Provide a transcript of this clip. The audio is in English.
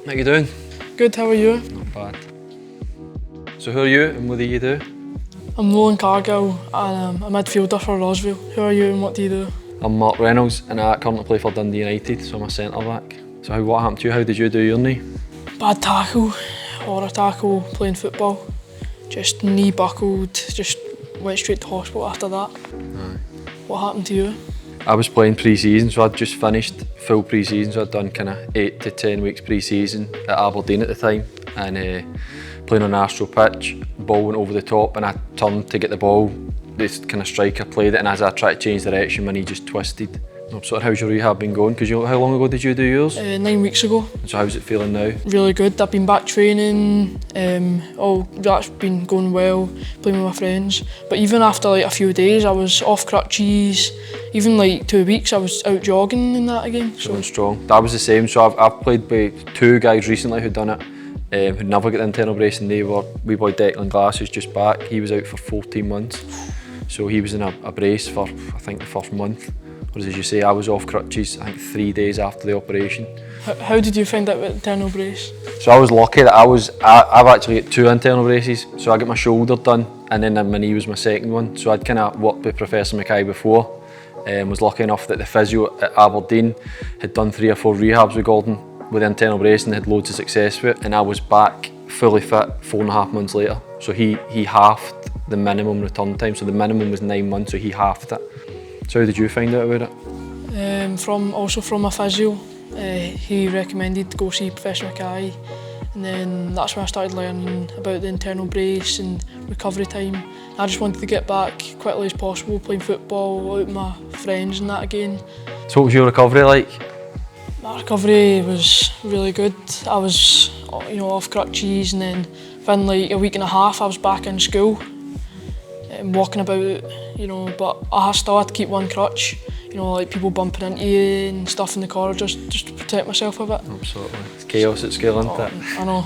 How you doing? Good, how are you? Not bad. So who are you and what do you do? I'm Nolan Cargill and I'm a midfielder for Rossvale. Who are you and what do you do? I'm Mark Reynolds and I currently play for Dundee United, so I'm a centre back. So what happened to you? How did you do your knee? Bad tackle, horror tackle, playing football. Just knee buckled, just went straight to hospital after that. Aye. What happened to you? I was playing pre-season, so I'd just finished full pre-season, so I'd done kind of 8 to 10 weeks pre-season at Aberdeen at the time, and playing on an Astro pitch, ball went over the top and I turned to get the ball, this kind of striker played it, and as I tried to change direction my knee just twisted. So how's your rehab been going? Because how long ago did you do yours? 9 weeks ago. So how's it feeling now? Really good, I've been back training, that's been going well, playing with my friends. But even after like a few days I was off crutches, even like 2 weeks I was out jogging and that again. So strong. That was the same, so I've played with 2 guys recently who'd done it, who'd never got the internal brace, and they were, wee boy Declan Glass who's just back, he was out for 14 months. So he was in a brace for I think the first month. Whereas as you say, I was off crutches I think 3 days after the operation. How did you find out about the internal brace? So I was lucky that I've actually got 2 internal braces. So I got my shoulder done and then my knee was my second one. So I'd kind of worked with Professor Mackay before and was lucky enough that the physio at Aberdeen had done 3 or 4 rehabs with Gordon with the internal brace and had loads of success with it. And I was back fully fit 4.5 months later. So he halved the minimum return time. So the minimum was 9 months, so he halved it. So how did you find out about it? Also from a physio. He recommended to go see Professor Mackay, and then that's when I started learning about the internal brace and recovery time. I just wanted to get back quickly as possible, playing football, out with my friends and that again. So what was your recovery like? My recovery was really good. I was off crutches, and then within like a week and a half I was back in school, walking about, but I still had to keep one crutch, like people bumping into you and stuff in the corridor just to protect myself a bit. Absolutely. It's chaos at school, isn't it? I know.